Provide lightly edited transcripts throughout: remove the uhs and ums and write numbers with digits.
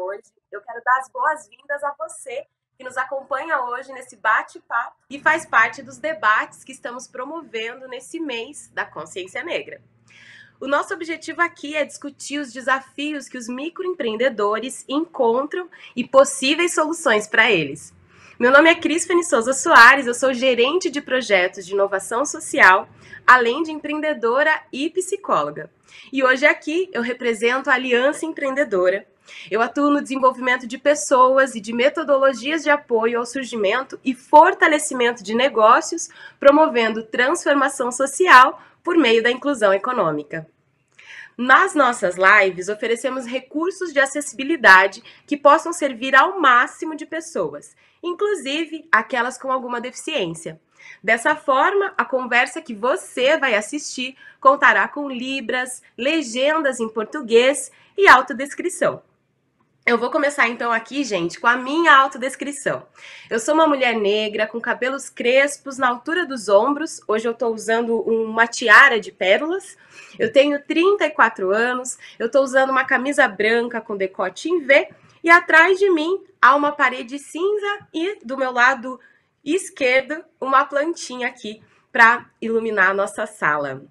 hoje. Eu quero dar as boas-vindas a você que nos acompanha hoje nesse bate-papo e faz parte dos debates que estamos promovendo nesse mês da consciência negra. O nosso objetivo aqui é discutir os desafios que os microempreendedores encontram e possíveis soluções para eles. Meu nome é Crispane Souza Soares, eu sou gerente de projetos de inovação social, além de empreendedora e psicóloga. E hoje aqui eu represento a Aliança Empreendedora. Eu atuo no desenvolvimento de pessoas e de metodologias de apoio ao surgimento e fortalecimento de negócios, promovendo transformação social por meio da inclusão econômica. Nas nossas lives, oferecemos recursos de acessibilidade que possam servir ao máximo de pessoas, inclusive aquelas com alguma deficiência. Dessa forma, a conversa que você vai assistir contará com libras, legendas em português e autodescrição. Eu vou começar então aqui, gente, com a minha autodescrição. Eu sou uma mulher negra com cabelos crespos na altura dos ombros. Hoje eu estou usando uma tiara de pérolas. Eu tenho 34 anos. Eu estou usando uma camisa branca com decote em V. E atrás de mim há uma parede cinza e do meu lado esquerdo uma plantinha aqui para iluminar a nossa sala.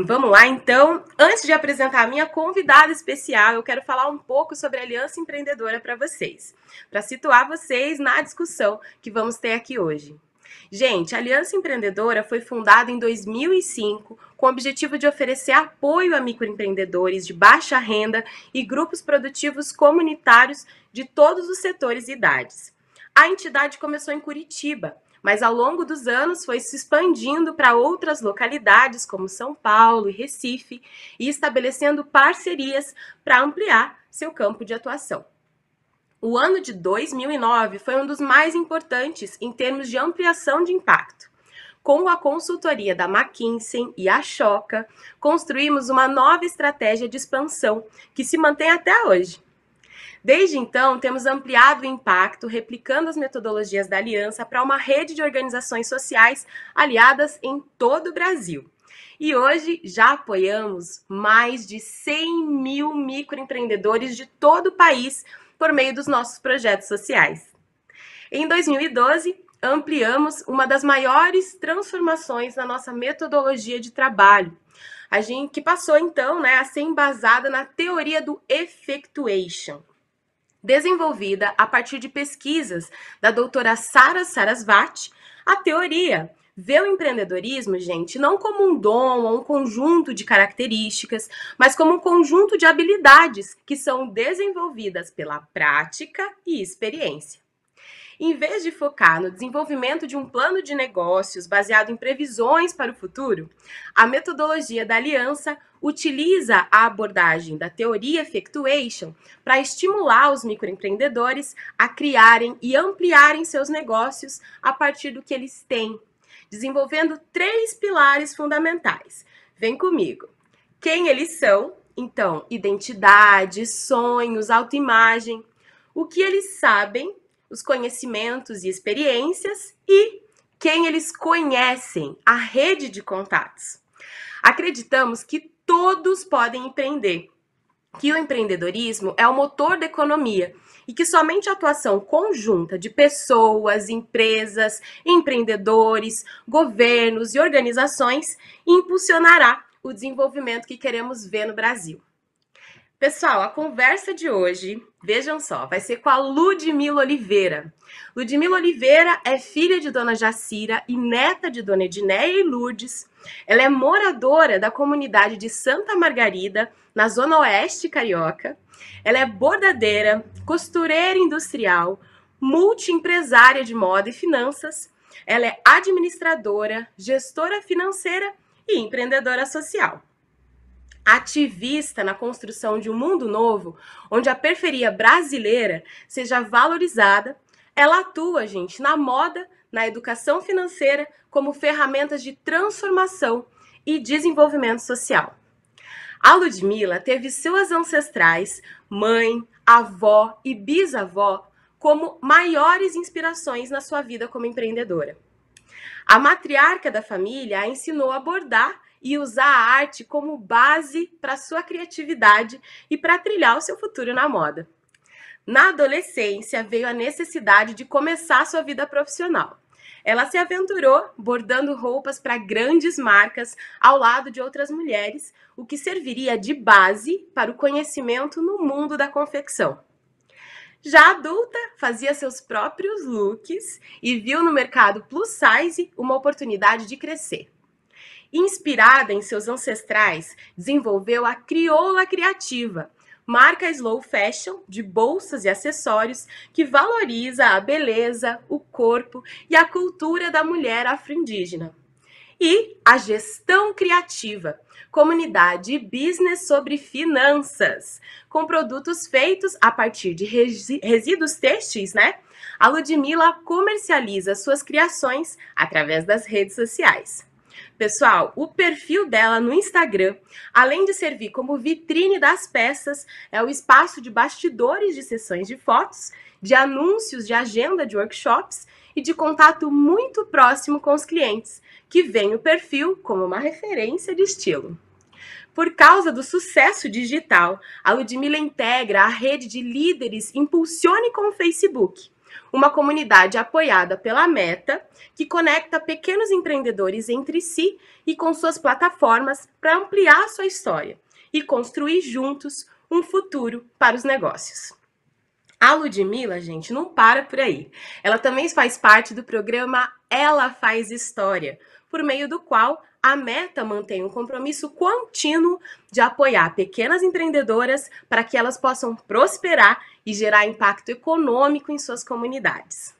Vamos lá, então. Antes de apresentar a minha convidada especial, eu quero falar um pouco sobre a Aliança Empreendedora para vocês, para situar vocês na discussão que vamos ter aqui hoje. Gente, a Aliança Empreendedora foi fundada em 2005 com o objetivo de oferecer apoio a microempreendedores de baixa renda e grupos produtivos comunitários de todos os setores e idades. A entidade começou em Curitiba, mas ao longo dos anos foi se expandindo para outras localidades, como São Paulo e Recife, e estabelecendo parcerias para ampliar seu campo de atuação. O ano de 2009 foi um dos mais importantes em termos de ampliação de impacto. Com a consultoria da McKinsey e a Choca, construímos uma nova estratégia de expansão que se mantém até hoje. Desde então, temos ampliado o impacto, replicando as metodologias da Aliança para uma rede de organizações sociais aliadas em todo o Brasil. E hoje já apoiamos mais de 100 mil microempreendedores de todo o país por meio dos nossos projetos sociais. Em 2012, ampliamos uma das maiores transformações na nossa metodologia de trabalho, que passou então a ser embasada na teoria do effectuation, desenvolvida a partir de pesquisas da doutora Sara Sarasvati. A teoria vê o empreendedorismo, gente, não como um dom ou um conjunto de características, mas como um conjunto de habilidades que são desenvolvidas pela prática e experiência. Em vez de focar no desenvolvimento de um plano de negócios baseado em previsões para o futuro, a metodologia da Aliança utiliza a abordagem da teoria Effectuation para estimular os microempreendedores a criarem e ampliarem seus negócios a partir do que eles têm, desenvolvendo 3 pilares fundamentais. Vem comigo. Quem eles são? Então, identidade, sonhos, autoimagem, o que eles sabem, os conhecimentos e experiências e quem eles conhecem, a rede de contatos. Acreditamos que todos podem empreender, que o empreendedorismo é o motor da economia e que somente a atuação conjunta de pessoas, empresas, empreendedores, governos e organizações impulsionará o desenvolvimento que queremos ver no Brasil. Pessoal, a conversa de hoje, vejam só, vai ser com a Ludmila Oliveira. Ludmila Oliveira é filha de Dona Jacira e neta de Dona Edneia e Lourdes. Ela é moradora da comunidade de Santa Margarida, na Zona Oeste Carioca. Ela é bordadeira, costureira industrial, multiempresária de moda e finanças. Ela é administradora, gestora financeira e empreendedora social. Ativista na construção de um mundo novo, onde a periferia brasileira seja valorizada, ela atua, gente, na moda, na educação financeira, como ferramentas de transformação e desenvolvimento social. A Ludmila teve suas ancestrais, mãe, avó e bisavó, como maiores inspirações na sua vida como empreendedora. A matriarca da família a ensinou a bordar e usar a arte como base para sua criatividade e para trilhar o seu futuro na moda. Na adolescência, veio a necessidade de começar sua vida profissional. Ela se aventurou bordando roupas para grandes marcas ao lado de outras mulheres, o que serviria de base para o conhecimento no mundo da confecção. Já adulta, fazia seus próprios looks e viu no mercado plus size uma oportunidade de crescer. Inspirada em seus ancestrais, desenvolveu a Crioula Criativa, marca slow fashion de bolsas e acessórios que valoriza a beleza, o corpo e a cultura da mulher afro-indígena. E a Gestão Criativa, comunidade business sobre finanças, com produtos feitos a partir de resíduos têxteis, né? A Ludmilla comercializa suas criações através das redes sociais. Pessoal, o perfil dela no Instagram, além de servir como vitrine das peças, é o espaço de bastidores de sessões de fotos, de anúncios de agenda de workshops e de contato muito próximo com os clientes, que veem o perfil como uma referência de estilo. Por causa do sucesso digital, a Ludmilla integra a rede de líderes Impulsione com o Facebook, uma comunidade apoiada pela Meta, que conecta pequenos empreendedores entre si e com suas plataformas para ampliar sua história e construir juntos um futuro para os negócios. A Ludmilla, gente, não para por aí. Ela também faz parte do programa Ela Faz História, por meio do qual a Meta mantém um compromisso contínuo de apoiar pequenas empreendedoras para que elas possam prosperar e gerar impacto econômico em suas comunidades.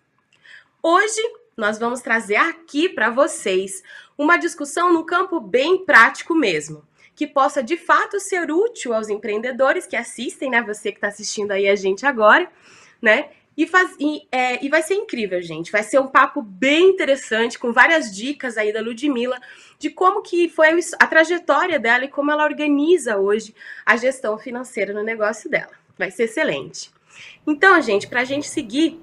Hoje, nós vamos trazer aqui para vocês uma discussão no campo bem prático mesmo, que possa de fato ser útil aos empreendedores que assistem, né? Você que está assistindo aí a gente agora, né? E vai ser incrível, gente. Vai ser um papo bem interessante, com várias dicas aí da Ludmilla, de como que foi a trajetória dela e como ela organiza hoje a gestão financeira no negócio dela. Vai ser excelente. Então, gente, para a gente seguir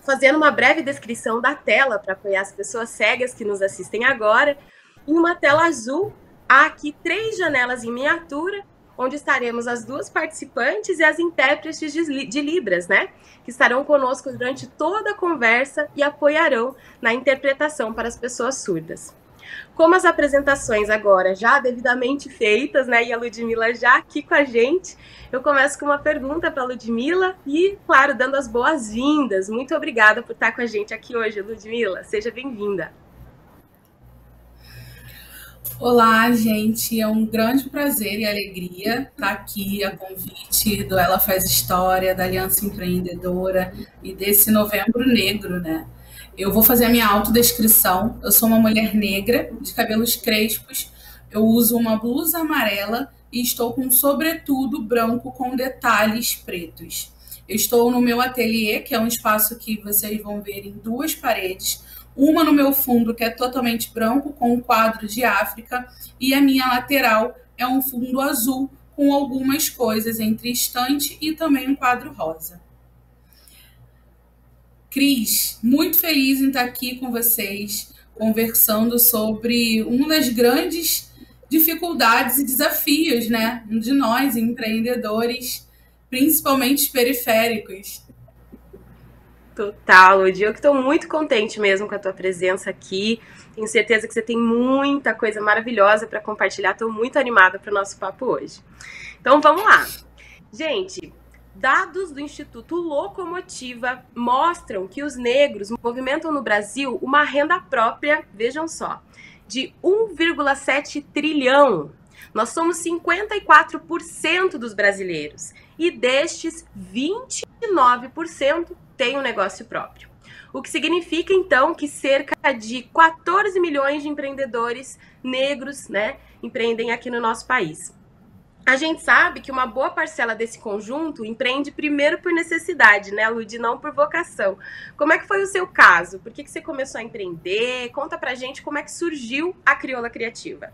fazendo uma breve descrição da tela para apoiar as pessoas cegas que nos assistem agora, em uma tela azul, há aqui 3 janelas em miniatura, onde estaremos as 2 participantes e as intérpretes de Libras, né? Que estarão conosco durante toda a conversa e apoiarão na interpretação para as pessoas surdas. Como as apresentações agora já devidamente feitas, né? E a Ludmilla já aqui com a gente, eu começo com uma pergunta para a Ludmilla e, claro, dando as boas-vindas. Muito obrigada por estar com a gente aqui hoje, Ludmilla. Seja bem-vinda. Olá, gente. É um grande prazer e alegria estar aqui a convite do Ela Faz História, da Aliança Empreendedora e desse Novembro Negro, né? Eu vou fazer a minha autodescrição. Eu sou uma mulher negra, de cabelos crespos. Eu uso uma blusa amarela e estou com um sobretudo branco com detalhes pretos. Eu estou no meu ateliê, que é um espaço que vocês vão ver em 2 paredes. Uma no meu fundo, que é totalmente branco, com um quadro de África, e a minha lateral é um fundo azul, com algumas coisas entre estante e também um quadro rosa. Cris, muito feliz em estar aqui com vocês, conversando sobre uma das grandes dificuldades e desafios, né, de nós, empreendedores, principalmente periféricos. Total, Ludi. Eu que estou muito contente mesmo com a tua presença aqui. Tenho certeza que você tem muita coisa maravilhosa para compartilhar. Estou muito animada para o nosso papo hoje. Então, vamos lá. Gente, dados do Instituto Locomotiva mostram que os negros movimentam no Brasil uma renda própria, vejam só, de 1,7 trilhão. Nós somos 54% dos brasileiros e destes, 29% têm um negócio próprio. O que significa, então, que cerca de 14 milhões de empreendedores negros, né, empreendem aqui no nosso país. A gente sabe que uma boa parcela desse conjunto empreende primeiro por necessidade, né, Lud, não por vocação. Como é que foi o seu caso? Por que você começou a empreender? Conta pra gente como é que surgiu a Crioula Criativa.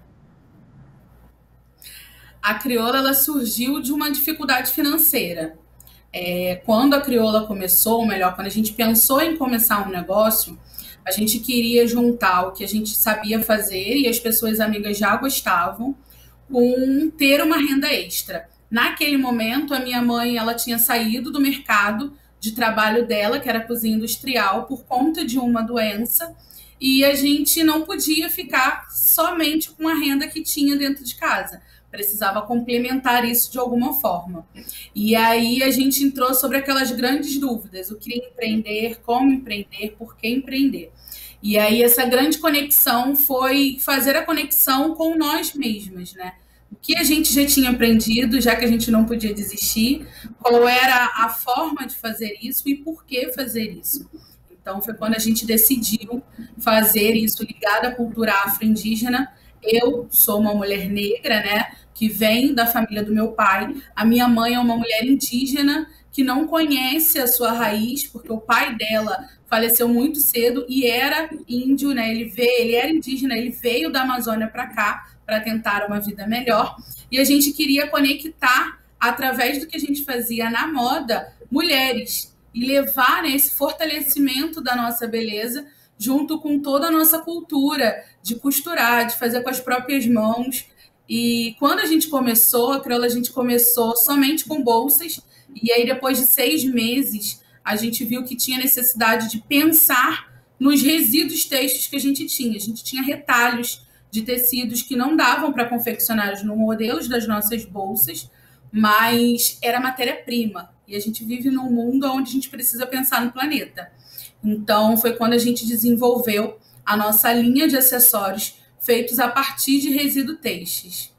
A Crioula, ela surgiu de uma dificuldade financeira. Quando a Crioula começou, ou melhor, quando a gente pensou em começar um negócio, A gente queria juntar o que a gente sabia fazer e as pessoas amigas já gostavam com ter uma renda extra. Naquele momento, a minha mãe ela tinha saído do mercado de trabalho dela, que era cozinha industrial, por conta de uma doença, e a gente não podia ficar somente com a renda que tinha dentro de casa. Precisava complementar isso de alguma forma. E aí a gente entrou sobre aquelas grandes dúvidas: o que empreender, como empreender, por que empreender. E aí essa grande conexão foi fazer a conexão com nós mesmas, né? O que a gente já tinha aprendido, já que a gente não podia desistir, qual era a forma de fazer isso e por que fazer isso. Então foi quando a gente decidiu fazer isso ligado à cultura afro-indígena. Eu sou uma mulher negra, né, que vem da família do meu pai. A minha mãe é uma mulher indígena que não conhece a sua raiz, porque o pai dela faleceu muito cedo e era índio, né? Ele era indígena, ele veio da Amazônia para cá para tentar uma vida melhor. E a gente queria conectar, através do que a gente fazia na moda, mulheres e levar, né, esse fortalecimento da nossa beleza junto com toda a nossa cultura de costurar, de fazer com as próprias mãos. E quando a gente começou, a Crioula, a gente começou somente com bolsas, e aí depois de 6 meses a gente viu que tinha necessidade de pensar nos resíduos textos que a gente tinha. A gente tinha retalhos de tecidos que não davam para confeccionar os modelos das nossas bolsas, mas era matéria-prima. E a gente vive num mundo onde a gente precisa pensar no planeta. Então, foi quando a gente desenvolveu a nossa linha de acessórios feitos a partir de resíduos têxteis.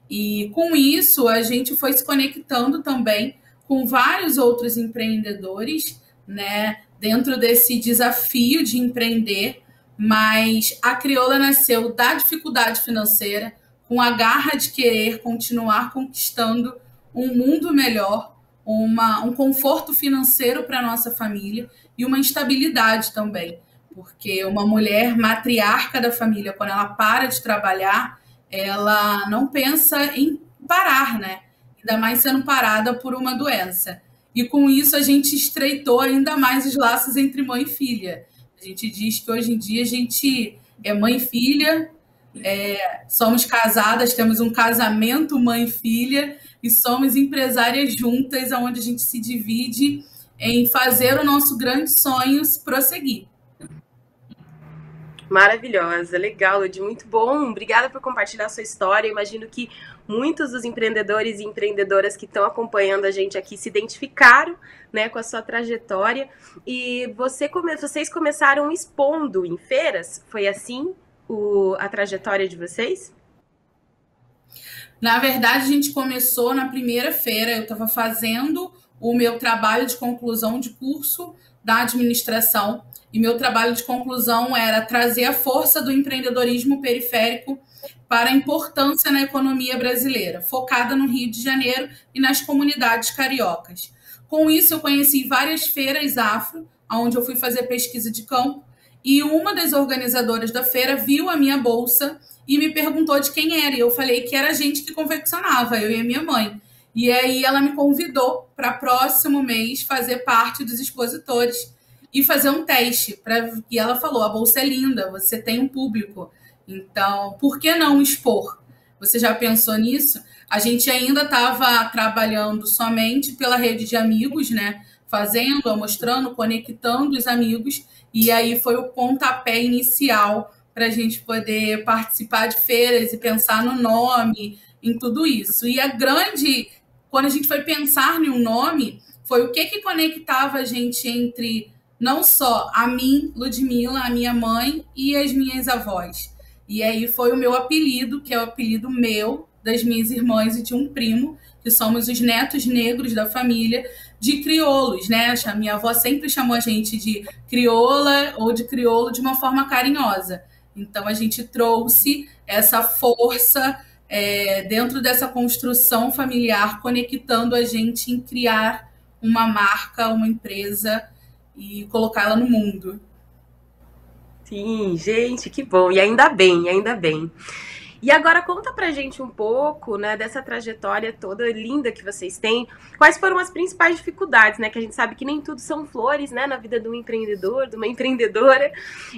E com isso, a gente foi se conectando também com vários outros empreendedores, né, dentro desse desafio de empreender, mas a Crioula nasceu da dificuldade financeira, com a garra de querer continuar conquistando um mundo melhor, um conforto financeiro para a nossa família e uma estabilidade também, porque uma mulher matriarca da família, quando ela para de trabalhar, ela não pensa em parar, né? Ainda mais sendo parada por uma doença. E com isso a gente estreitou ainda mais os laços entre mãe e filha. A gente diz que hoje em dia a gente é mãe e filha, somos casadas, temos um casamento mãe e filha e somos empresárias juntas, onde a gente se divide em fazer o nosso grande sonho prosseguir. Maravilhosa, legal, Lud, muito bom. Obrigada por compartilhar a sua história. Eu imagino que muitos dos empreendedores e empreendedoras que estão acompanhando a gente aqui se identificaram, né, com a sua trajetória. E vocês começaram expondo em feiras? Foi assim a trajetória de vocês? Na verdade, a gente começou na primeira feira. Eu estava fazendo o meu trabalho de conclusão de curso da administração. E meu trabalho de conclusão era trazer a força do empreendedorismo periférico para a importância na economia brasileira, focada no Rio de Janeiro e nas comunidades cariocas. Com isso, eu conheci várias feiras afro, onde eu fui fazer pesquisa de campo, e uma das organizadoras da feira viu a minha bolsa e me perguntou de quem era. E eu falei que era a gente que confeccionava, eu e a minha mãe. E aí ela me convidou para próximo mês fazer parte dos expositores e fazer um teste. E ela falou, a bolsa é linda, você tem um público, então por que não expor? Você já pensou nisso? A gente ainda estava trabalhando somente pela rede de amigos, né? Fazendo, mostrando, conectando os amigos, e aí foi o pontapé inicial para a gente poder participar de feiras e pensar no nome, em tudo isso. E quando a gente foi pensar em um nome, foi o que conectava a gente entre não só a mim, Ludmila, a minha mãe e as minhas avós. E aí foi o meu apelido, que é o apelido meu, das minhas irmãs e de um primo, que somos os netos negros da família, de crioulos, né? A minha avó sempre chamou a gente de crioula ou de crioulo de uma forma carinhosa. Então a gente trouxe essa força dentro dessa construção familiar, conectando a gente em criar uma marca, uma empresa e colocá-la no mundo. Sim, gente, que bom. E ainda bem, ainda bem. E agora conta pra gente um pouco, né, dessa trajetória toda linda que vocês têm. Quais foram as principais dificuldades, né? Que a gente sabe que nem tudo são flores, né, na vida de um empreendedor, de uma empreendedora.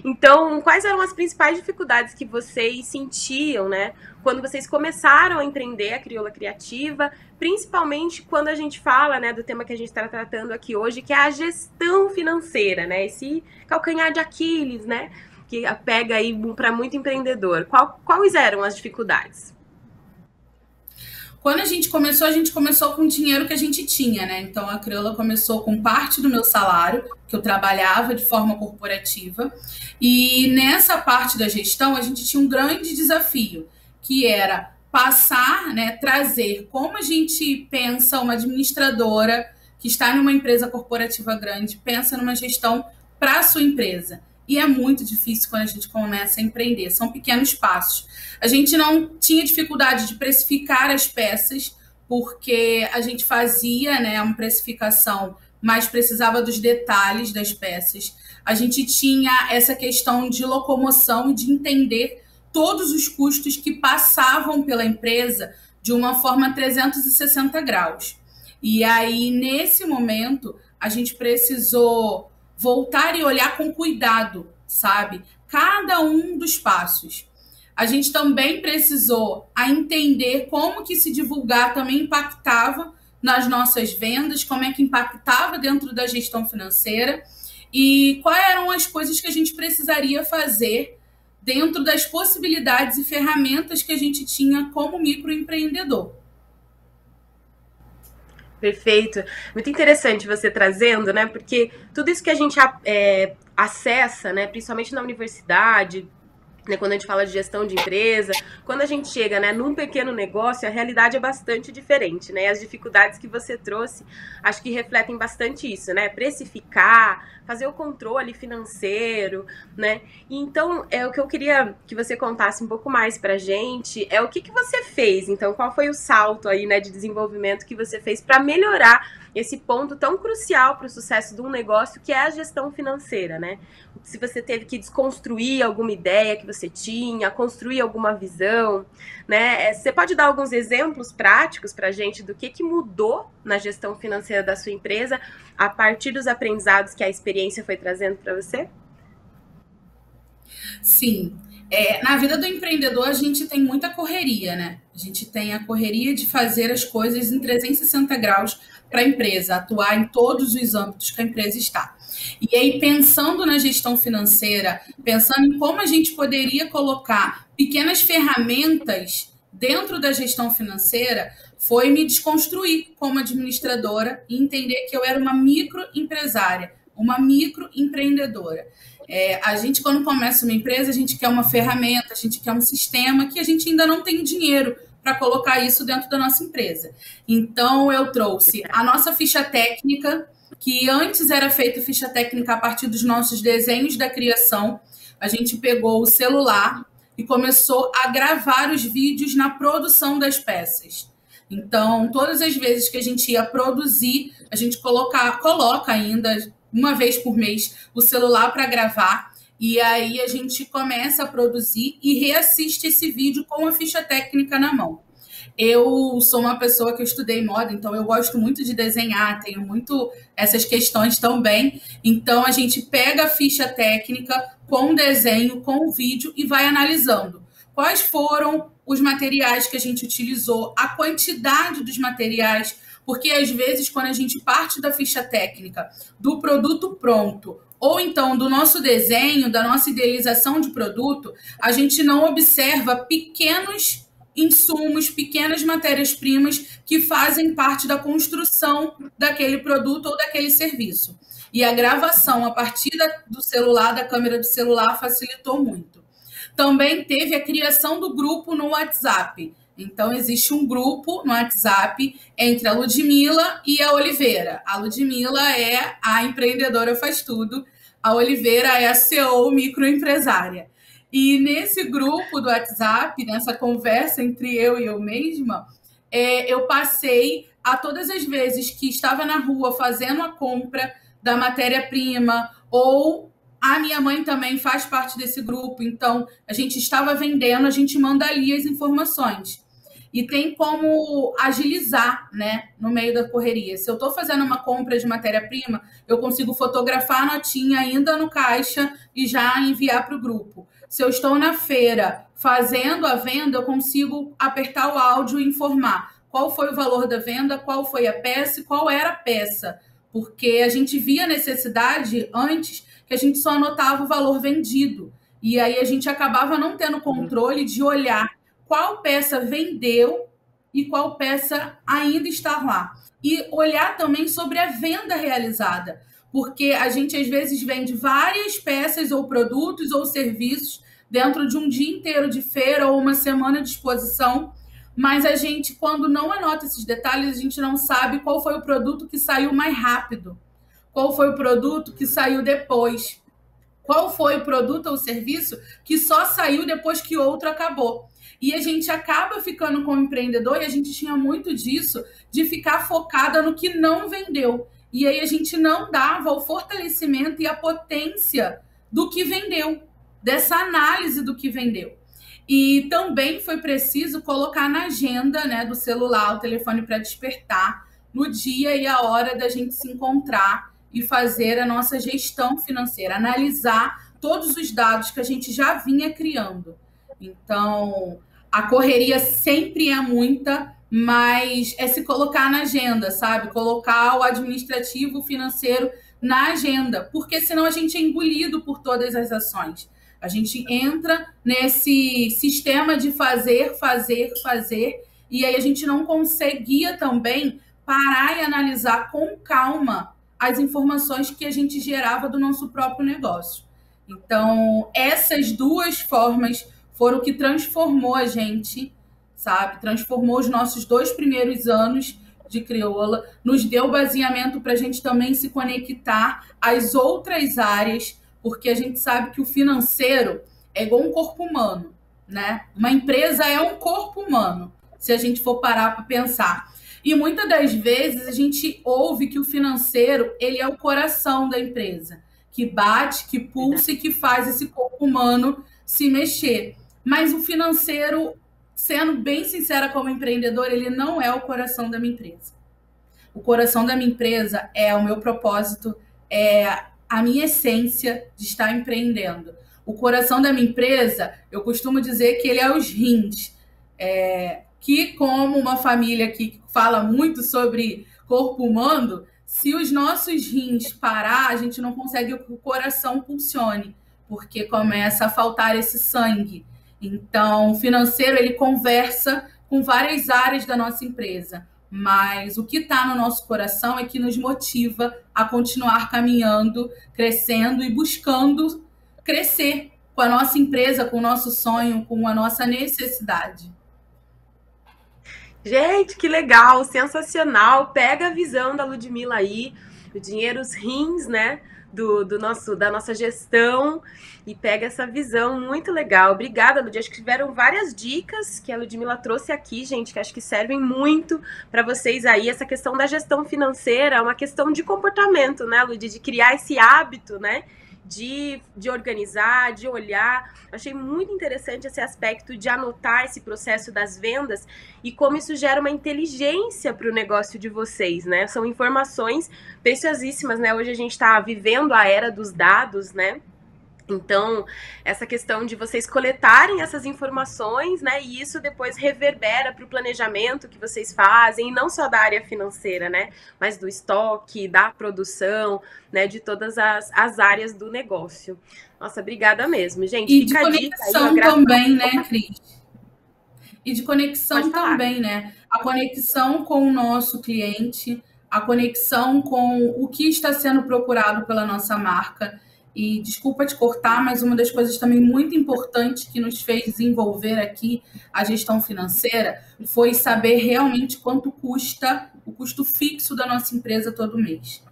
Então, quais eram as principais dificuldades que vocês sentiam, né, quando vocês começaram a empreender a Crioula Criativa, principalmente quando a gente fala, né, do tema que a gente está tratando aqui hoje, que é a gestão financeira, né? Esse calcanhar de Aquiles, né? Que pega aí para muito empreendedor. Quais eram as dificuldades? Quando a gente começou com o dinheiro que a gente tinha, né? Então a Crioula começou com parte do meu salário, que eu trabalhava de forma corporativa, e nessa parte da gestão a gente tinha um grande desafio, que era passar, né, trazer como a gente pensa uma administradora que está numa empresa corporativa grande, pensa numa gestão para a sua empresa. E é muito difícil quando a gente começa a empreender, são pequenos passos. A gente não tinha dificuldade de precificar as peças, porque a gente fazia, né, uma precificação, mas precisava dos detalhes das peças. A gente tinha essa questão de locomoção e de entender todos os custos que passavam pela empresa de uma forma 360 graus. E aí, nesse momento, a gente precisou voltar e olhar com cuidado, sabe? Cada um dos passos. A gente também precisou entender como que se divulgar também impactava nas nossas vendas, como é que impactava dentro da gestão financeira e quais eram as coisas que a gente precisaria fazer dentro das possibilidades e ferramentas que a gente tinha como microempreendedor. Perfeito. Muito interessante você trazendo, né? Porque tudo isso que a gente acessa, né? Principalmente na universidade, né, quando a gente fala de gestão de empresa, quando a gente chega, né, num pequeno negócio, a realidade é bastante diferente, né? As dificuldades que você trouxe, acho que refletem bastante isso, né? Precificar, fazer o controle financeiro, né? E então, o que eu queria que você contasse um pouco mais pra gente é o que você fez, então, qual foi o salto aí, né, de desenvolvimento que você fez para melhorar esse ponto tão crucial para o sucesso de um negócio, que é a gestão financeira, né? Se você teve que desconstruir alguma ideia que você tinha, construir alguma visão, né? Você pode dar alguns exemplos práticos para a gente do que mudou na gestão financeira da sua empresa a partir dos aprendizados que a experiência foi trazendo para você? Sim. Na vida do empreendedor, a gente tem muita correria, né? A gente tem a correria de fazer as coisas em 360 graus para a empresa, atuar em todos os âmbitos que a empresa está. E aí, pensando na gestão financeira, pensando em como a gente poderia colocar pequenas ferramentas dentro da gestão financeira, foi me desconstruir como administradora e entender que eu era uma microempresária, uma microempreendedora. A gente, quando começa uma empresa, a gente quer uma ferramenta, a gente quer um sistema que a gente ainda não tem dinheiro para colocar isso dentro da nossa empresa. Então, eu trouxe a nossa ficha técnica, que antes era feita ficha técnica a partir dos nossos desenhos da criação. A gente pegou o celular e começou a gravar os vídeos na produção das peças. Então, todas as vezes que a gente ia produzir, a gente coloca ainda uma vez por mês o celular para gravar, e aí a gente começa a produzir e reassiste esse vídeo com a ficha técnica na mão. Eu sou uma pessoa que eu estudei moda, então eu gosto muito de desenhar, tenho muito essas questões também. Então a gente pega a ficha técnica com o desenho, com o vídeo e vai analisando quais foram os materiais que a gente utilizou, a quantidade dos materiais, porque às vezes quando a gente parte da ficha técnica do produto pronto, ou então do nosso desenho, da nossa idealização de produto, a gente não observa pequenos insumos, pequenas matérias-primas que fazem parte da construção daquele produto ou daquele serviço. E a gravação a partir do celular, da câmera do celular, facilitou muito. Também teve a criação do grupo no WhatsApp. Então, existe um grupo no WhatsApp entre a Ludmila e a Oliveira. A Ludmila é a empreendedora faz tudo, a Oliveira é a CEO microempresária. E nesse grupo do WhatsApp, nessa conversa entre eu e eu mesma, eu passei a todas as vezes que estava na rua fazendo a compra da matéria-prima ou A minha mãe também faz parte desse grupo, então a gente estava vendendo, a gente manda ali as informações. E tem como agilizar, né, no meio da correria. Se eu estou fazendo uma compra de matéria-prima, eu consigo fotografar a notinha ainda no caixa e já enviar para o grupo. Se eu estou na feira fazendo a venda, eu consigo apertar o áudio e informar qual foi o valor da venda, qual foi a peça e qual era a peça. Porque a gente via necessidade antes que a gente só anotava o valor vendido. E aí a gente acabava não tendo controle de olhar qual peça vendeu e qual peça ainda está lá. E olhar também sobre a venda realizada, porque a gente às vezes vende várias peças ou produtos ou serviços dentro de um dia inteiro de feira ou uma semana de exposição, mas a gente, quando não anota esses detalhes, a gente não sabe qual foi o produto que saiu mais rápido, qual foi o produto que saiu depois, qual foi o produto ou serviço que só saiu depois que outro acabou. E a gente acaba ficando como empreendedor, e a gente tinha muito disso, de ficar focada no que não vendeu. E aí a gente não dava o fortalecimento e a potência do que vendeu, dessa análise do que vendeu. E também foi preciso colocar na agenda, né, do celular, o telefone para despertar, no dia e a hora da gente se encontrar e fazer a nossa gestão financeira, analisar todos os dados que a gente já vinha criando. Então, a correria sempre é muita, mas é se colocar na agenda, sabe? Colocar o administrativo, o financeiro na agenda, porque senão a gente é engolido por todas as ações. A gente entra nesse sistema de fazer, e aí a gente não conseguia também parar e analisar com calma as informações que a gente gerava do nosso próprio negócio. Então, essas duas formas foram o que transformou a gente, sabe? Transformou os nossos 2 primeiros anos de Crioula, nos deu baseamento para a gente também se conectar às outras áreas, porque a gente sabe que o financeiro é igual um corpo humano, né? Uma empresa é um corpo humano, se a gente for parar para pensar. E muitas das vezes a gente ouve que o financeiro, ele é o coração da empresa, que bate, que pulsa e que faz esse corpo humano se mexer. Mas o financeiro, sendo bem sincera como empreendedor, ele não é o coração da minha empresa. O coração da minha empresa é o meu propósito, é a minha essência de estar empreendendo. O coração da minha empresa, eu costumo dizer que ele é os rins, que como uma família que fala muito sobre corpo humano, se os nossos rins parar, a gente não consegue que o coração funcione, porque começa a faltar esse sangue. Então, o financeiro, ele conversa com várias áreas da nossa empresa, mas o que está no nosso coração é que nos motiva a continuar caminhando, crescendo e buscando crescer com a nossa empresa, com o nosso sonho, com a nossa necessidade. Gente, que legal, sensacional. Pega a visão da Ludmila aí, o dinheiro, os rins, né? Da nossa gestão, e pega essa visão muito legal. Obrigada, Lud. Acho que tiveram várias dicas que a Ludmila trouxe aqui, gente, que acho que servem muito para vocês aí. Essa questão da gestão financeira é uma questão de comportamento, né, Lud? De criar esse hábito, né? De organizar, de olhar. Achei muito interessante esse aspecto de anotar esse processo das vendas e como isso gera uma inteligência para o negócio de vocês, né? São informações preciosíssimas, né? Hoje a gente está vivendo a era dos dados, né? Então, essa questão de vocês coletarem essas informações, né, e isso depois reverbera para o planejamento que vocês fazem, e não só da área financeira, né, mas do estoque, da produção, né, de todas as áreas do negócio. Nossa, obrigada mesmo, gente. E de conexão também, né, Cris? E de conexão também, né? A conexão com o nosso cliente, a conexão com o que está sendo procurado pela nossa marca. E desculpa te cortar, mas uma das coisas também muito importantes que nos fez desenvolver aqui a gestão financeira foi saber realmente quanto custa o custo fixo da nossa empresa todo mês.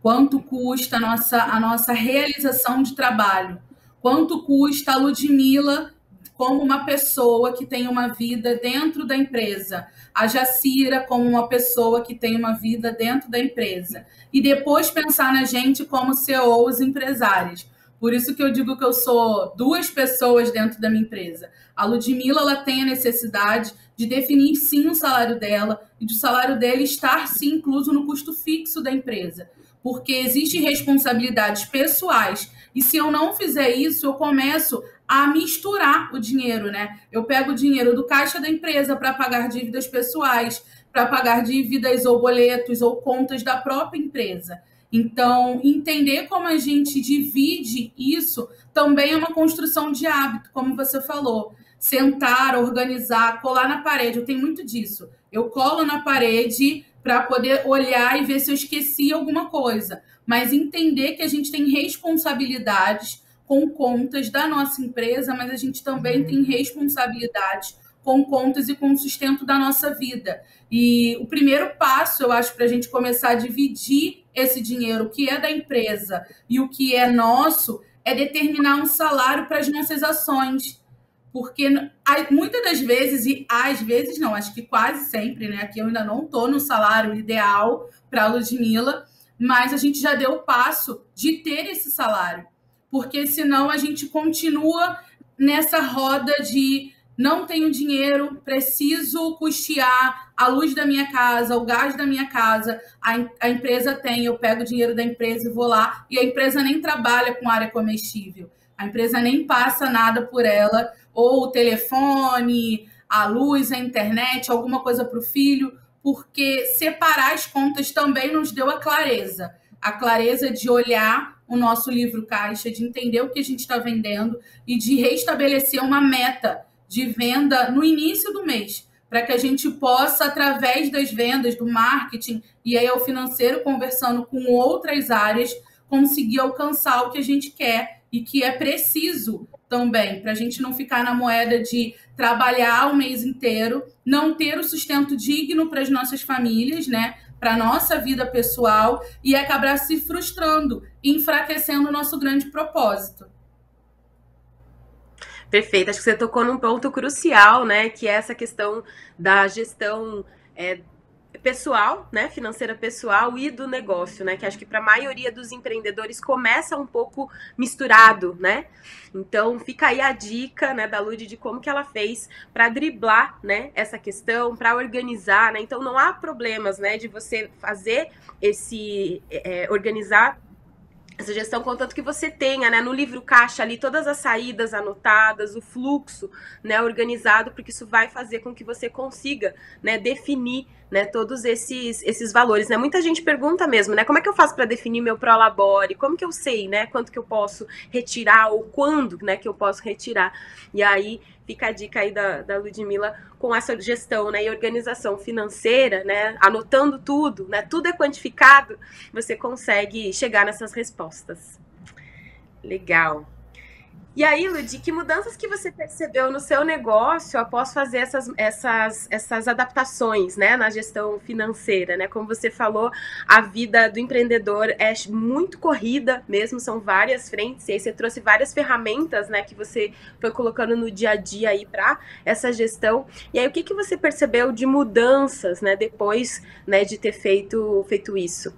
Quanto custa a nossa realização de trabalho. Quanto custa a Ludmila como uma pessoa que tem uma vida dentro da empresa. A Jacira como uma pessoa que tem uma vida dentro da empresa. E depois pensar na gente como CEOs empresários. Por isso que eu digo que eu sou duas pessoas dentro da minha empresa. A Ludmila, ela tem a necessidade de definir, sim, o salário dela e do salário dela estar, sim, incluso no custo fixo da empresa. Porque existem responsabilidades pessoais. E se eu não fizer isso, eu começo a misturar o dinheiro, né? Eu pego o dinheiro do caixa da empresa para pagar dívidas pessoais, para pagar dívidas ou boletos ou contas da própria empresa. Então, entender como a gente divide isso também é uma construção de hábito, como você falou. Sentar, organizar, colar na parede. Eu tenho muito disso. Eu colo na parede para poder olhar e ver se eu esqueci alguma coisa. Mas entender que a gente tem responsabilidades com contas da nossa empresa, mas a gente também tem responsabilidades com contas e com o sustento da nossa vida. E o primeiro passo, eu acho, para a gente começar a dividir esse dinheiro, o que é da empresa e o que é nosso, é determinar um salário para as nossas ações. Porque muitas das vezes, e às vezes não, acho que quase sempre, né? Aqui eu ainda não estou no salário ideal para a Ludmila, mas a gente já deu o passo de ter esse salário. Porque senão a gente continua nessa roda de não tenho dinheiro, preciso custear a luz da minha casa, o gás da minha casa, a empresa tem, eu pego o dinheiro da empresa e vou lá, e a empresa nem trabalha com área comestível, a empresa nem passa nada por ela, ou o telefone, a luz, a internet, alguma coisa para o filho, porque separar as contas também nos deu a clareza de olhar o nosso livro caixa, de entender o que a gente está vendendo e de restabelecer uma meta de venda no início do mês, para que a gente possa, através das vendas, do marketing, e aí o financeiro conversando com outras áreas, conseguir alcançar o que a gente quer e que é preciso também, para a gente não ficar na moeda de trabalhar o mês inteiro, não ter o sustento digno para as nossas famílias, né? Para a nossa vida pessoal e acabar se frustrando e enfraquecendo o nosso grande propósito. Perfeito, acho que você tocou num ponto crucial, né, que é essa questão da gestão pessoal, né, financeira pessoal e do negócio, né, que acho que para a maioria dos empreendedores começa um pouco misturado, né, então fica aí a dica, né, da Lud de como que ela fez para driblar, né, essa questão, para organizar, né, então não há problemas, né, de você fazer organizar essa gestão, contanto que você tenha, né, no livro caixa ali todas as saídas anotadas, o fluxo, né, organizado, porque isso vai fazer com que você consiga, né, definir, né, todos esses valores, né? Muita gente pergunta mesmo, né, como é que eu faço para definir meu Prolabore? Como que eu sei, né, quanto que eu posso retirar ou quando, né, que eu posso retirar? E aí fica a dica aí da Ludmila com essa gestão, né, e organização financeira, né, anotando tudo, né, tudo é quantificado, você consegue chegar nessas respostas. Legal. E aí, Ludi, que mudanças que você percebeu no seu negócio após fazer essas adaptações, né, na gestão financeira, né? Como você falou, a vida do empreendedor é muito corrida mesmo, são várias frentes, e aí você trouxe várias ferramentas, né, que você foi colocando no dia a dia aí para essa gestão. E aí, o que você percebeu de mudanças, né, depois, né, de ter feito isso?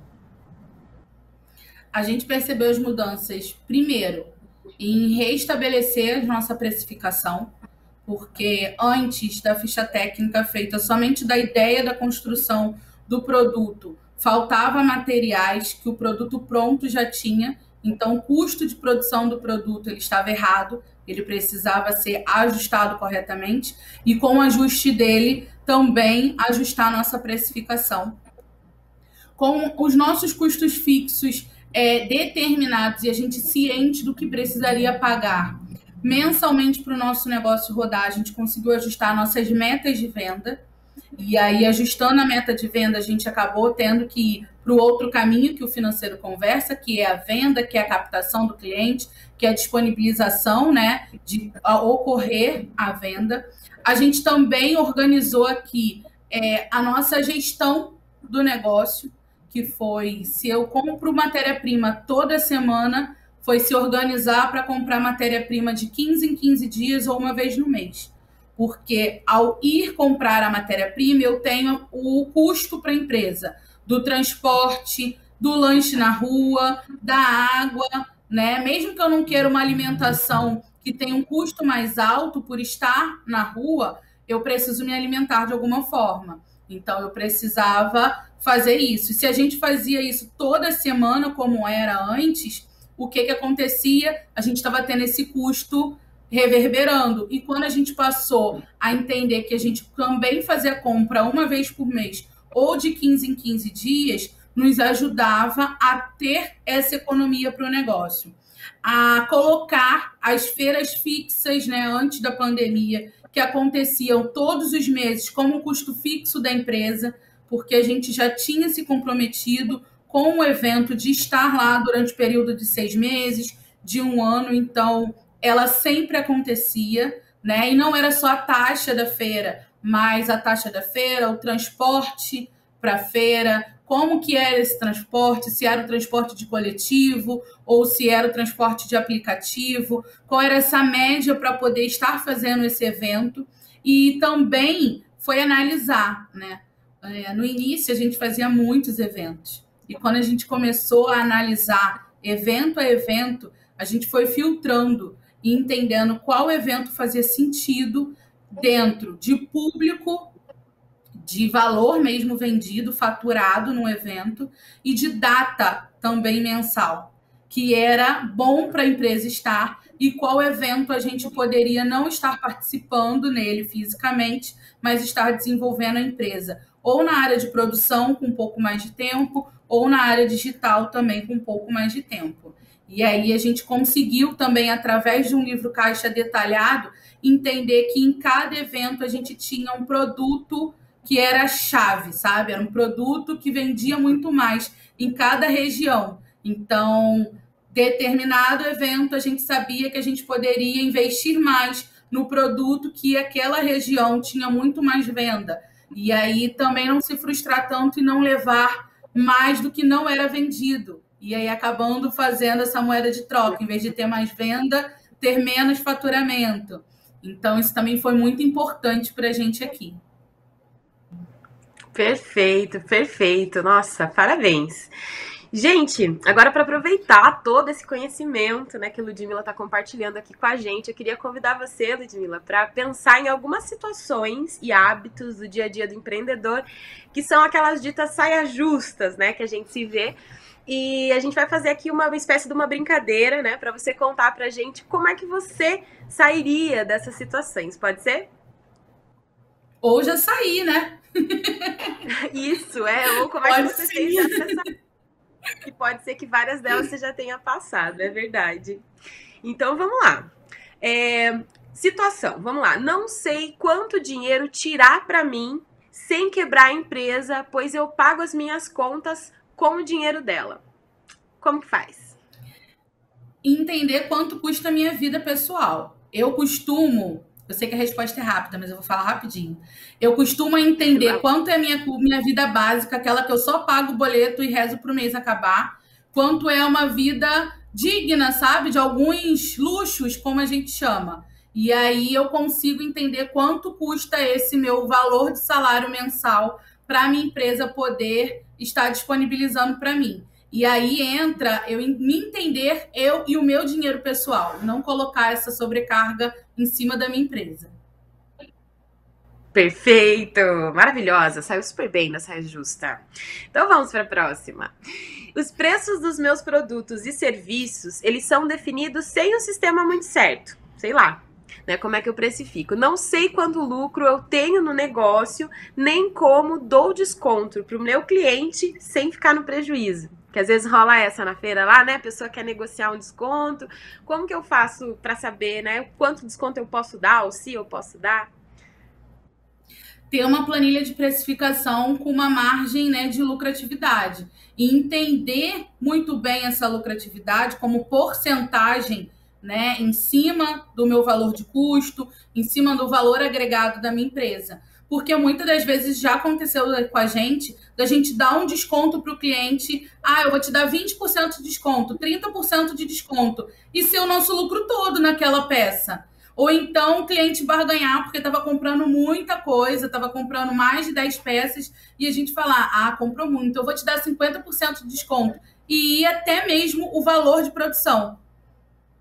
A gente percebeu as mudanças, primeiro, em restabelecer a nossa precificação, porque antes da ficha técnica feita somente da ideia da construção do produto, faltava materiais que o produto pronto já tinha, então o custo de produção do produto ele estava errado, ele precisava ser ajustado corretamente, e com o ajuste dele também ajustar a nossa precificação. Com os nossos custos fixos determinados e a gente ciente do que precisaria pagar mensalmente para o nosso negócio rodar, a gente conseguiu ajustar nossas metas de venda. E aí, ajustando a meta de venda, a gente acabou tendo que ir para o outro caminho que o financeiro conversa, que é a venda, que é a captação do cliente, que é a disponibilização, né, de ocorrer a venda. A gente também organizou aqui a nossa gestão do negócio, que foi, se eu compro matéria-prima toda semana, foi se organizar para comprar matéria-prima de 15 em 15 dias ou uma vez no mês. Porque ao ir comprar a matéria-prima, eu tenho o custo para a empresa, do transporte, do lanche na rua, da água, né? Mesmo que eu não queira uma alimentação que tem um custo mais alto por estar na rua, eu preciso me alimentar de alguma forma. Então, eu precisava fazer isso. E se a gente fazia isso toda semana, como era antes, o que acontecia? A gente estava tendo esse custo reverberando. E quando a gente passou a entender que a gente também fazia compra uma vez por mês ou de 15 em 15 dias, nos ajudava a ter essa economia para o negócio. A colocar as feiras fixas, né, antes da pandemia, que aconteciam todos os meses como um custo fixo da empresa, porque a gente já tinha se comprometido com o evento de estar lá durante o período de 6 meses, de um ano, então ela sempre acontecia, né? E não era só a taxa da feira, mas a taxa da feira, o transporte para a feira, como que era esse transporte, se era o transporte de coletivo ou se era o transporte de aplicativo, qual era essa média para poder estar fazendo esse evento. E também foi analisar, né? No início a gente fazia muitos eventos e quando a gente começou a analisar evento a evento, a gente foi filtrando e entendendo qual evento fazia sentido dentro de público, de valor mesmo vendido, faturado no evento, e de data também mensal, que era bom para a empresa estar, e qual evento a gente poderia não estar participando nele fisicamente, mas estar desenvolvendo a empresa, ou na área de produção com um pouco mais de tempo, ou na área digital também com um pouco mais de tempo. E aí a gente conseguiu também, através de um livro caixa detalhado, entender que em cada evento a gente tinha um produto que era a chave, sabe? Era um produto que vendia muito mais em cada região. Então, determinado evento, a gente sabia que a gente poderia investir mais no produto que aquela região tinha muito mais venda. E aí também não se frustrar tanto e não levar mais do que não era vendido. E aí acabando fazendo essa moeda de troca, em vez de ter mais venda, ter menos faturamento. Então, isso também foi muito importante para a gente aqui. Perfeito, perfeito. Nossa, parabéns. Gente, agora para aproveitar todo esse conhecimento, né, que a Ludmila está compartilhando aqui com a gente, eu queria convidar você, Ludmila, para pensar em algumas situações e hábitos do dia a dia do empreendedor, que são aquelas ditas saias justas, né, que a gente se vê. E a gente vai fazer aqui uma espécie de uma brincadeira, né, para você contar pra gente como é que você sairia dessas situações, pode ser? Ou já saí, né? Isso, ou como é que você fez essa... Que pode ser que várias delas você já tenha passado, é verdade. Então, vamos lá. Situação, vamos lá. Não sei quanto dinheiro tirar para mim sem quebrar a empresa, pois eu pago as minhas contas com o dinheiro dela. Como que faz? Entender quanto custa a minha vida pessoal. Eu sei que a resposta é rápida, mas eu vou falar rapidinho. Eu costumo entender quanto é a minha vida básica, aquela que eu só pago o boleto e rezo para o mês acabar, quanto é uma vida digna, sabe? De alguns luxos, como a gente chama. E aí eu consigo entender quanto custa esse meu valor de salário mensal para a minha empresa poder estar disponibilizando para mim. E aí entra eu me entender, eu e o meu dinheiro pessoal, não colocar essa sobrecarga em cima da minha empresa. Perfeito! Maravilhosa! Saiu super bem na saia justa. Então vamos para a próxima. Os preços dos meus produtos e serviços, eles são definidos sem um sistema muito certo. Sei lá, né? Como é que eu precifico? Não sei quanto lucro eu tenho no negócio, nem como dou desconto para o meu cliente sem ficar no prejuízo. Que às vezes rola essa na feira lá, né? A pessoa quer negociar um desconto. Como que eu faço para saber, né? Quanto desconto eu posso dar ou se eu posso dar? Ter uma planilha de precificação com uma margem, né, de lucratividade. E entender muito bem essa lucratividade como porcentagem, né, em cima do meu valor de custo, em cima do valor agregado da minha empresa. Porque muitas das vezes já aconteceu com a gente, da gente dar um desconto para o cliente, eu vou te dar 20% de desconto, 30% de desconto, e ser o nosso lucro todo naquela peça. Ou então o cliente barganhar porque estava comprando muita coisa, estava comprando mais de 10 peças, e a gente falar, comprou muito, eu vou te dar 50% de desconto. E até mesmo o valor de produção.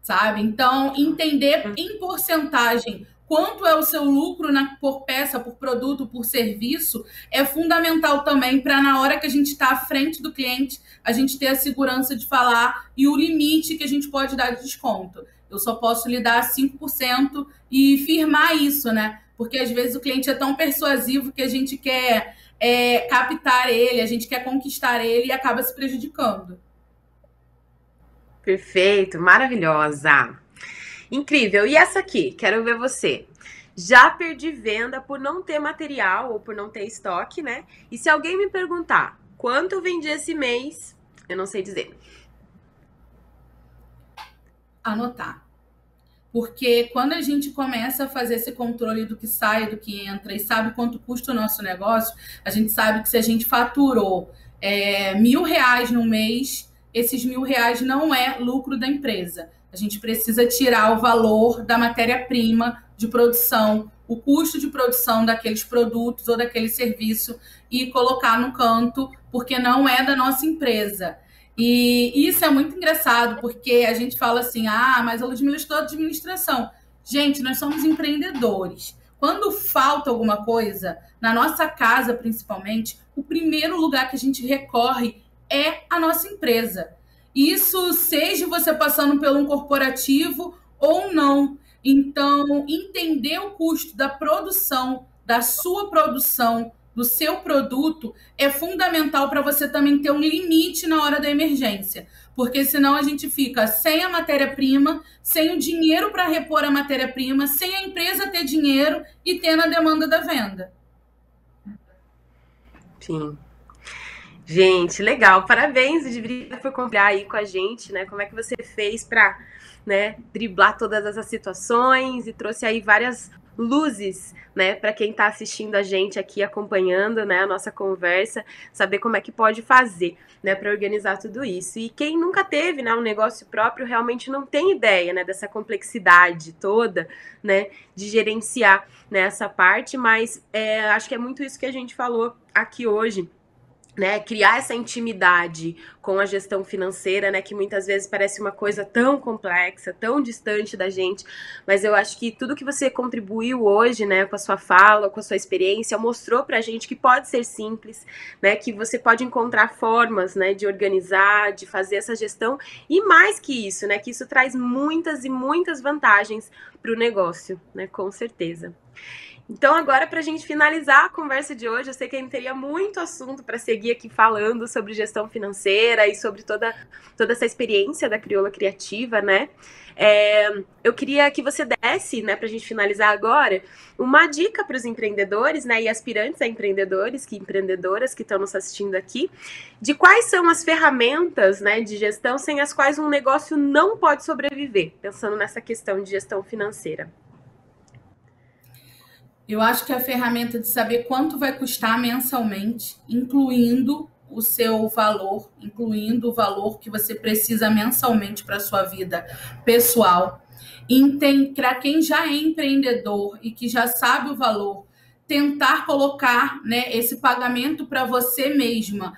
sabe? Então, entender em porcentagem quanto é o seu lucro por peça, por produto, por serviço, é fundamental também para, na hora que a gente está à frente do cliente, a gente ter a segurança de falar e o limite que a gente pode dar de desconto. Eu só posso lhe dar 5% e firmar isso, né? Porque às vezes o cliente é tão persuasivo que a gente quer captar ele, a gente quer conquistar ele e acaba se prejudicando. Perfeito, maravilhosa. Incrível. E essa aqui? Quero ver você. Já perdi venda por não ter material ou por não ter estoque, né? E se alguém me perguntar quanto eu vendi esse mês, eu não sei dizer. Anotar. Porque quando a gente começa a fazer esse controle do que sai, do que entra, e sabe quanto custa o nosso negócio, a gente sabe que se a gente faturou R$1.000 no mês, esses R$1.000 não é lucro da empresa. A gente precisa tirar o valor da matéria-prima de produção, o custo de produção daqueles produtos ou daquele serviço e colocar no canto, porque não é da nossa empresa. E isso é muito engraçado, porque a gente fala assim, mas a Ludmilla estudou administração. Gente, nós somos empreendedores. Quando falta alguma coisa, na nossa casa principalmente, o primeiro lugar que a gente recorre é a nossa empresa. Isso seja você passando por um corporativo ou não. Então, entender o custo da produção, da sua produção, do seu produto, é fundamental para você também ter um limite na hora da emergência. Porque senão a gente fica sem a matéria-prima, sem o dinheiro para repor a matéria-prima, sem a empresa ter dinheiro e ter na demanda da venda. Sim. Gente, legal. Parabéns, Ludmilla, por compartilhar aí com a gente, né? Como é que você fez para, né, driblar todas essas situações e trouxe aí várias luzes, né, para quem está assistindo a gente aqui, acompanhando, né, a nossa conversa, saber como é que pode fazer, né, para organizar tudo isso. E quem nunca teve, né, um negócio próprio realmente não tem ideia, né, dessa complexidade toda, né, de gerenciar, né, essa parte, mas acho que é muito isso que a gente falou aqui hoje, né, criar essa intimidade com a gestão financeira, né, que muitas vezes parece uma coisa tão complexa, tão distante da gente, mas eu acho que tudo que você contribuiu hoje, né, com a sua fala, com a sua experiência, mostrou pra gente que pode ser simples, né, que você pode encontrar formas, né, de organizar, de fazer essa gestão, e mais que isso, né, que isso traz muitas e muitas vantagens pro negócio, né, com certeza. Então, agora, para a gente finalizar a conversa de hoje, eu sei que ainda teria muito assunto para seguir aqui falando sobre gestão financeira e sobre toda essa experiência da Crioula Criativa, né? Eu queria que você desse, né, para a gente finalizar agora, uma dica para os empreendedores, né, e aspirantes a empreendedores, empreendedoras que estão nos assistindo aqui, de quais são as ferramentas, né, de gestão sem as quais um negócio não pode sobreviver, pensando nessa questão de gestão financeira. Eu acho que a ferramenta de saber quanto vai custar mensalmente, incluindo o seu valor, incluindo o valor que você precisa mensalmente para a sua vida pessoal. Para quem já é empreendedor e que já sabe o valor, tentar colocar, né, esse pagamento para você mesma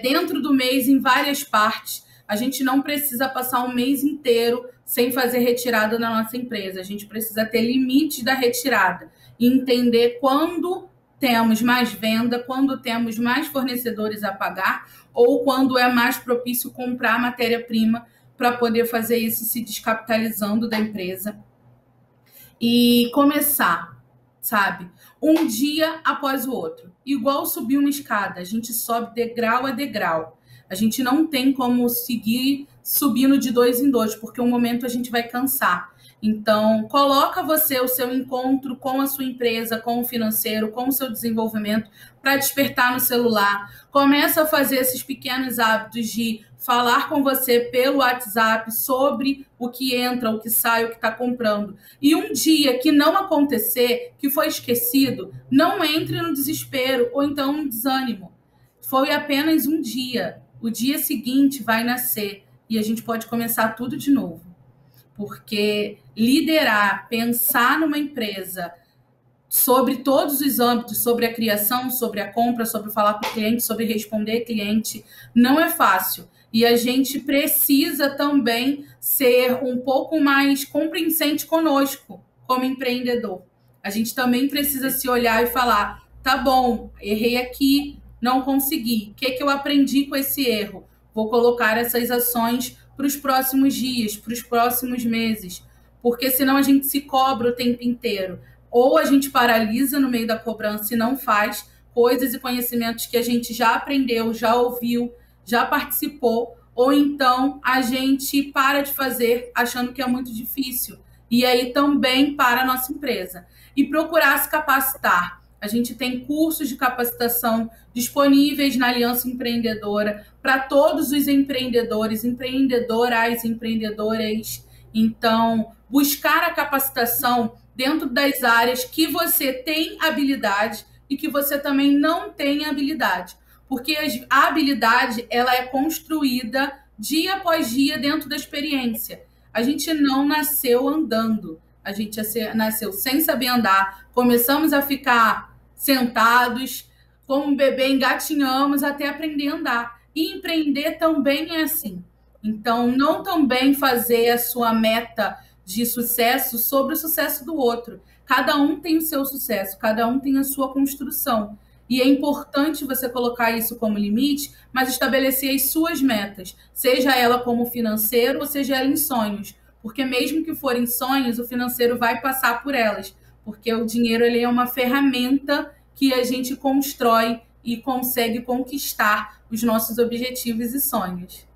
dentro do mês em várias partes. A gente não precisa passar um mês inteiro sem fazer retirada na nossa empresa. A gente precisa ter limite da retirada e entender quando temos mais venda, quando temos mais fornecedores a pagar ou quando é mais propício comprar matéria-prima para poder fazer isso se descapitalizando da empresa. E começar, sabe? Um dia após o outro. Igual subir uma escada, a gente sobe degrau a degrau. A gente não tem como seguir subindo de 2 em 2, porque um momento a gente vai cansar. Então, coloca você o seu encontro com a sua empresa, com o financeiro, com o seu desenvolvimento para despertar no celular. Começa a fazer esses pequenos hábitos de falar com você pelo WhatsApp sobre o que entra, o que sai, o que está comprando. E um dia que não acontecer, que foi esquecido, não entre no desespero ou então no desânimo. Foi apenas um dia. O dia seguinte vai nascer e a gente pode começar tudo de novo. Porque liderar, pensar numa empresa sobre todos os âmbitos, sobre a criação, sobre a compra, sobre falar com o cliente, sobre responder cliente, não é fácil. E a gente precisa também ser um pouco mais compreensente conosco, como empreendedor. A gente também precisa se olhar e falar: tá bom, errei aqui, não consegui. O que, que eu aprendi com esse erro? Vou colocar essas ações para os próximos dias, para os próximos meses, porque senão a gente se cobra o tempo inteiro. Ou a gente paralisa no meio da cobrança e não faz coisas e conhecimentos que a gente já aprendeu, já ouviu, já participou, ou então a gente para de fazer achando que é muito difícil. E aí também para a nossa empresa. E procurar se capacitar. A gente tem cursos de capacitação disponíveis na Aliança Empreendedora para todos os empreendedores, empreendedoras, empreendedores. Então, buscar a capacitação dentro das áreas que você tem habilidade e que você também não tem habilidade. Porque a habilidade ela é construída dia após dia dentro da experiência. A gente não nasceu andando, a gente nasceu sem saber andar, começamos a ficar sentados, como um bebê engatinhamos até aprender a andar. E empreender também é assim. Então, não também fazer a sua meta de sucesso sobre o sucesso do outro. Cada um tem o seu sucesso, cada um tem a sua construção. E é importante você colocar isso como limite, mas estabelecer as suas metas, seja ela como financeiro ou seja ela em sonhos. Porque mesmo que forem sonhos, o financeiro vai passar por elas. Porque o dinheiro ele é uma ferramenta que a gente constrói e consegue conquistar os nossos objetivos e sonhos.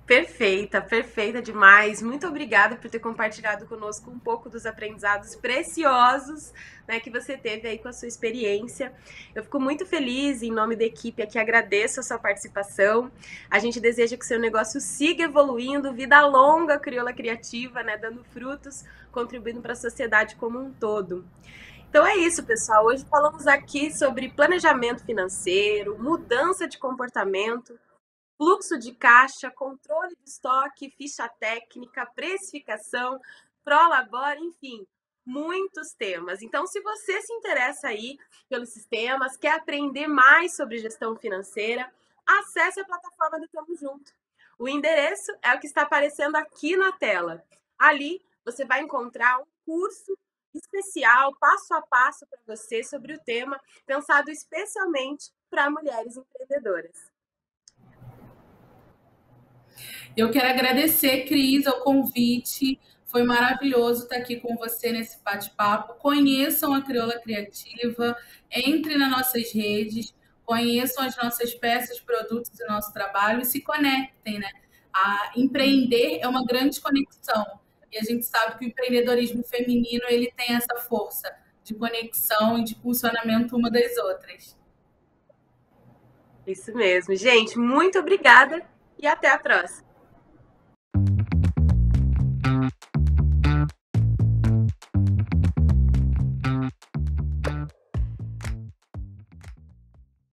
Perfeita, perfeita demais. Muito obrigada por ter compartilhado conosco um pouco dos aprendizados preciosos, né, que você teve aí com a sua experiência. Eu fico muito feliz, em nome da equipe aqui, agradeço a sua participação. A gente deseja que o seu negócio siga evoluindo, vida longa, Crioula Criativa, né, dando frutos, contribuindo para a sociedade como um todo. Então é isso, pessoal. Hoje falamos aqui sobre planejamento financeiro, mudança de comportamento, fluxo de caixa, controle de estoque, ficha técnica, precificação, prolabore, enfim, muitos temas. Então, se você se interessa aí pelos sistemas, quer aprender mais sobre gestão financeira, acesse a plataforma do Tamo Junto. O endereço é o que está aparecendo aqui na tela. Ali você vai encontrar um curso especial, passo a passo para você sobre o tema, pensado especialmente para mulheres empreendedoras. Eu quero agradecer, Cris, ao convite. Foi maravilhoso estar aqui com você nesse bate-papo. Conheçam a Crioula Criativa, entrem nas nossas redes, conheçam as nossas peças, produtos e nosso trabalho e se conectem, né? A empreender é uma grande conexão. E a gente sabe que o empreendedorismo feminino ele tem essa força de conexão e de funcionamento uma das outras. Isso mesmo. Gente, muito obrigada e até a próxima.